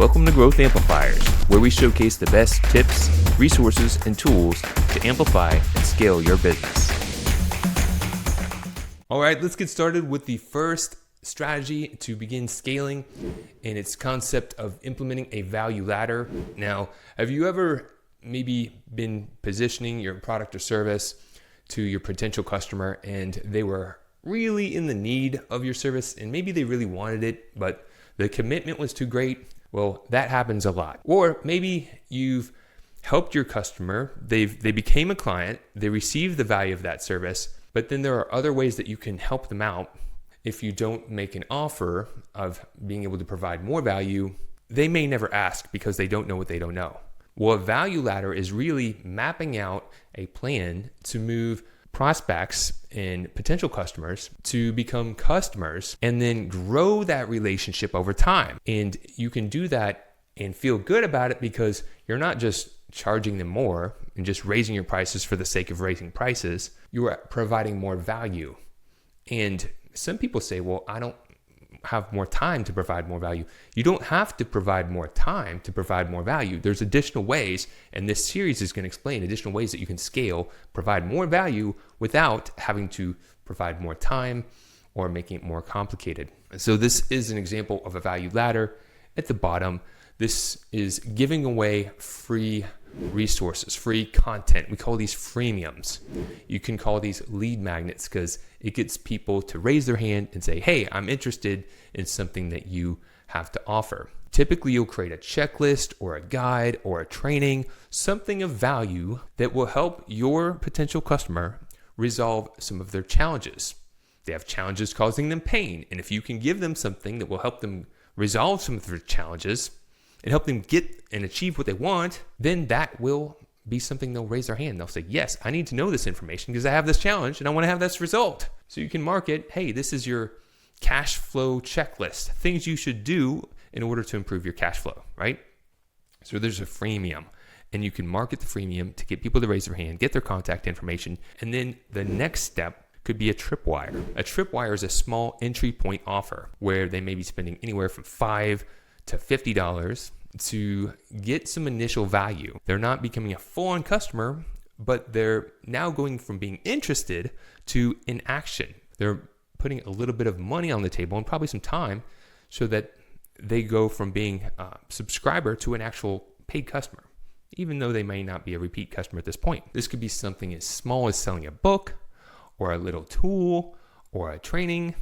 Welcome to Growth Amplifiers, where we showcase the best tips, resources, and tools to amplify and scale your business. All right, let's get started with the first strategy to begin scaling and its concept of implementing a value ladder. Now, have you ever maybe been positioning your product or service to your potential customer and they were really in the need of your service and maybe they really wanted it, but the commitment was too great? Well, that happens a lot. Or maybe you've helped your customer, they became a client, they received the value of that service, but then there are other ways that you can help them out. If you don't make an offer of being able to provide more value, they may never ask because they don't know what they don't know. Well, a value ladder is really mapping out a plan to move prospects and potential customers to become customers and then grow that relationship over time. And you can do that and feel good about it because you're not just charging them more and just raising your prices for the sake of raising prices. You are providing more value. And some people say, well, I don't have more time to provide more value. You don't have to provide more time to provide more value. There's additional ways, and this series is going to explain additional ways that you can scale, provide more value without having to provide more time or making it more complicated. So this is an example of a value ladder. At the bottom, this is giving away free resources, free content. We call these freemiums. You can call these lead magnets because it gets people to raise their hand and say, hey, I'm interested in something that you have to offer. Typically, you'll create a checklist or a guide or a training, something of value that will help your potential customer resolve some of their challenges. They have challenges causing them pain. And if you can give them something that will help them resolve some of their challenges and help them get and achieve what they want, then that will be something they'll raise their hand. They'll say, yes, I need to know this information because I have this challenge and I want to have this result. So you can market, hey, this is your cash flow checklist, things you should do in order to improve your cash flow, right? So there's a freemium, and you can market the freemium to get people to raise their hand, get their contact information. And then the next step could be a tripwire. A tripwire is a small entry point offer where they may be spending anywhere from $5 to $50 to get some initial value. They're not becoming a full-on customer, but they're now going from being interested to in action. They're putting a little bit of money on the table and probably some time so that they go from being a subscriber to an actual paid customer, even though they may not be a repeat customer at this point. This could be something as small as selling a book or a little tool or a training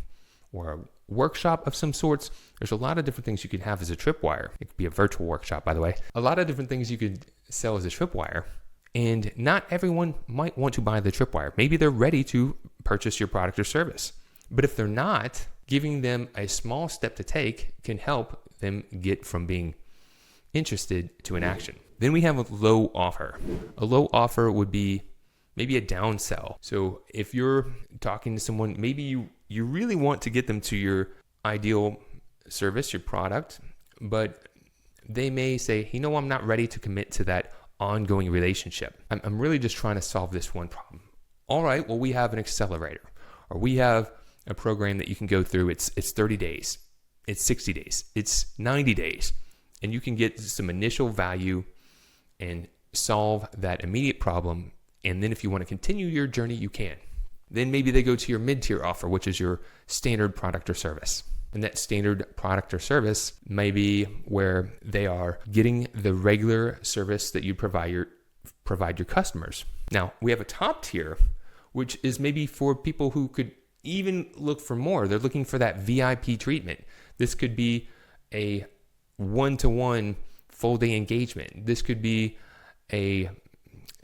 or a workshop of some sorts. There's a lot of different things you can have as a tripwire. It could be a virtual workshop, by the way. A lot of different things you could sell as a tripwire, and not everyone might want to buy the tripwire. Maybe they're ready to purchase your product or service. But if they're not, giving them a small step to take can help them get from being interested to an action. Then we have a low offer. A low offer would be maybe a downsell. So if you're talking to someone, maybe you really want to get them to your ideal service, your product, but they may say, I'm not ready to commit to that ongoing relationship. I'm really just trying to solve this one problem. All right, well, we have an accelerator, or we have a program that you can go through. It's 30 days, it's 60 days, it's 90 days, and you can get some initial value and solve that immediate problem. And then if you want to continue your journey, you can. Then maybe they go to your mid-tier offer, which is your standard product or service. And that standard product or service may be where they are getting the regular service that you provide your customers. Now, we have a top tier, which is maybe for people who could even look for more. They're looking for that VIP treatment. This could be a one-to-one full-day engagement. This could be an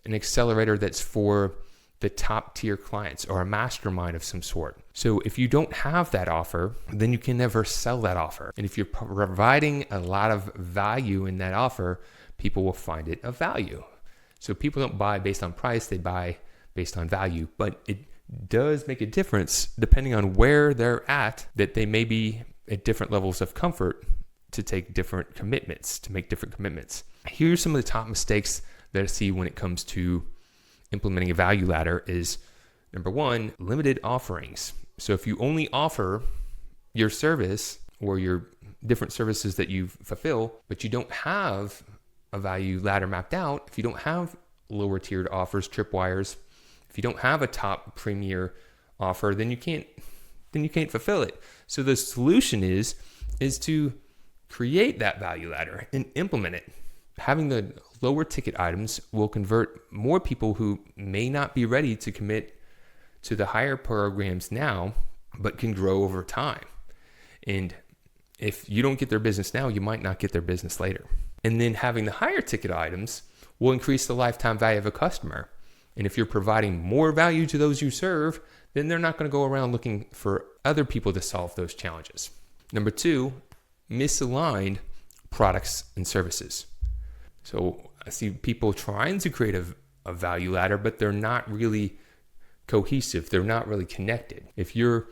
accelerator that's for the top tier clients or a mastermind of some sort. So if you don't have that offer, then you can never sell that offer. And if you're providing a lot of value in that offer, people will find it of value. So people don't buy based on price, they buy based on value. But it does make a difference depending on where they're at, that they may be at different levels of comfort to take different commitments, to make different commitments. Here's some of the top mistakes that I see when it comes to implementing a value ladder is, number one, limited offerings. So if you only offer your service or your different services that you fulfill, but you don't have a value ladder mapped out, if you don't have lower tiered offers, tripwires, if you don't have a top premier offer, then you can't fulfill it. So the solution is to create that value ladder and implement it. Having the lower ticket items will convert more people who may not be ready to commit to the higher programs now, but can grow over time. And if you don't get their business now, you might not get their business later. And then having the higher ticket items will increase the lifetime value of a customer. And if you're providing more value to those you serve, then they're not going to go around looking for other people to solve those challenges. Number 2, misaligned products and services. So I see people trying to create a value ladder, but they're not really cohesive. They're not really connected. If you're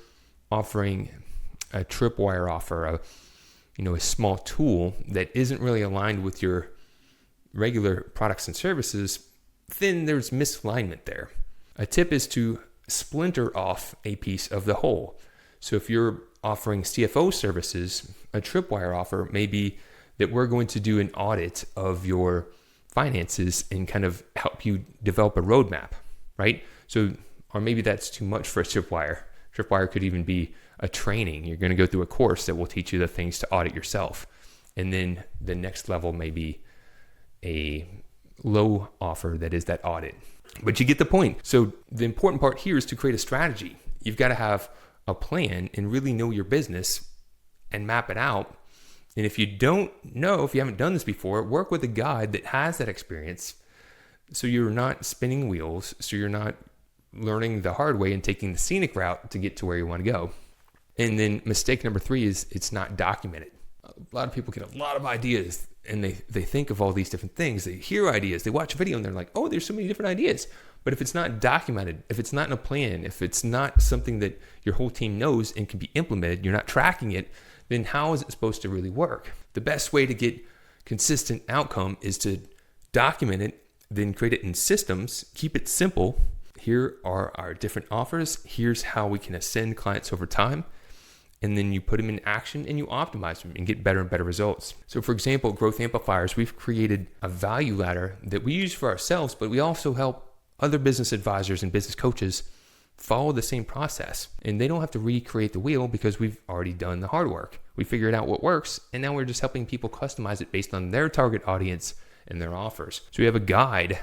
offering a tripwire offer, a small tool that isn't really aligned with your regular products and services, then there's misalignment there. A tip is to splinter off a piece of the whole. So if you're offering CFO services, a tripwire offer may be that we're going to do an audit of your finances and kind of help you develop a roadmap, right? So, or maybe that's too much for a tripwire. Tripwire could even be a training. You're going to go through a course that will teach you the things to audit yourself. And then the next level may be a low offer that is that audit. But you get the point. So the important part here is to create a strategy. You've got to have a plan and really know your business and map it out. And if you don't know, if you haven't done this before, work with a guide that has that experience so you're not spinning wheels, so you're not learning the hard way and taking the scenic route to get to where you want to go. And then mistake number 3 is it's not documented. A lot of people get a lot of ideas and they think of all these different things. They hear ideas, they watch a video and they're like, oh, there's so many different ideas. But if it's not documented, if it's not in a plan, if it's not something that your whole team knows and can be implemented, you're not tracking it, then how is it supposed to really work? The best way to get consistent outcome is to document it, then create it in systems, keep it simple. Here are our different offers. Here's how we can ascend clients over time. And then you put them in action and you optimize them and get better and better results. So for example, Growth Amplifiers, we've created a value ladder that we use for ourselves, but we also help other business advisors and business coaches follow the same process. And they don't have to recreate the wheel because we've already done the hard work. We figured out what works, and now we're just helping people customize it based on their target audience and their offers. So we have a guide,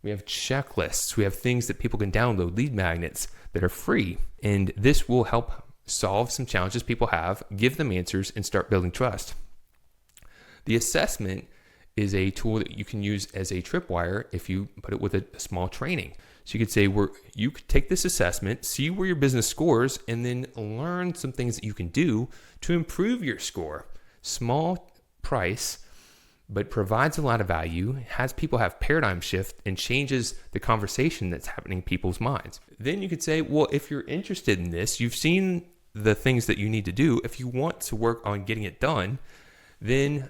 we have checklists, we have things that people can download, lead magnets that are free. And this will help solve some challenges people have, give them answers, and start building trust. The assessment is a tool that you can use as a tripwire if you put it with a small training. So you could say, you could take this assessment, see where your business scores, and then learn some things that you can do to improve your score. Small price, but provides a lot of value, has people have paradigm shift, and changes the conversation that's happening in people's minds. Then you could say, well, if you're interested in this, you've seen the things that you need to do. If you want to work on getting it done, then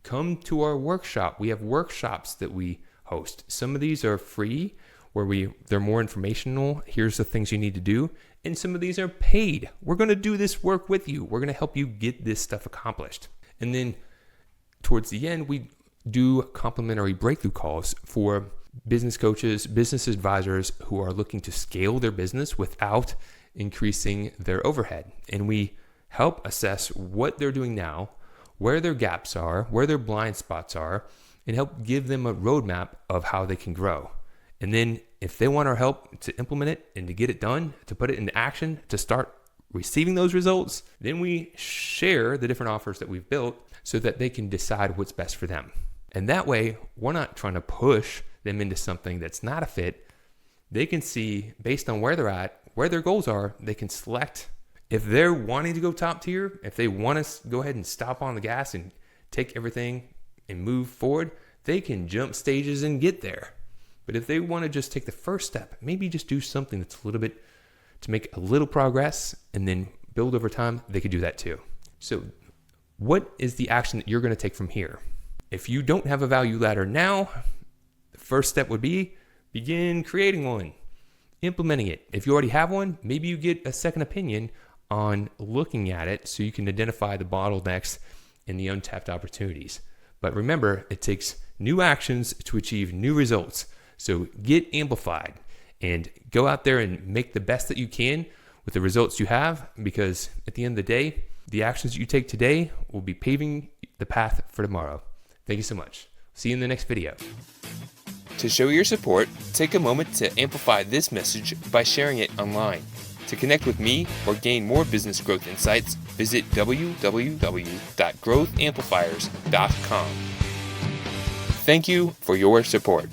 come to our workshop. We have workshops that we host. Some of these are free, where they're more informational. Here's the things you need to do. And some of these are paid. We're going to do this work with you. We're going to help you get this stuff accomplished. And then towards the end, we do complimentary breakthrough calls for business coaches, business advisors who are looking to scale their business without increasing their overhead. And we help assess what they're doing now, where their gaps are, where their blind spots are, and help give them a roadmap of how they can grow. And then if they want our help to implement it and to get it done, to put it into action, to start receiving those results, then we share the different offers that we've built so that they can decide what's best for them. And that way, we're not trying to push them into something that's not a fit. They can see, based on where they're at, where their goals are, they can select. If they're wanting to go top tier, if they want to go ahead and stop on the gas and take everything and move forward, they can jump stages and get there. But if they want to just take the first step, maybe just do something that's a little bit to make a little progress and then build over time, they could do that too. So what is the action that you're going to take from here? If you don't have a value ladder now, the first step would be begin creating one, implementing it. If you already have one, maybe you get a second opinion on looking at it so you can identify the bottlenecks and the untapped opportunities. But remember, it takes new actions to achieve new results. So get amplified and go out there and make the best that you can with the results you have, because at the end of the day, the actions that you take today will be paving the path for tomorrow. Thank you so much. See you in the next video. To show your support, take a moment to amplify this message by sharing it online. To connect with me or gain more business growth insights, visit www.growthamplifiers.com. Thank you for your support.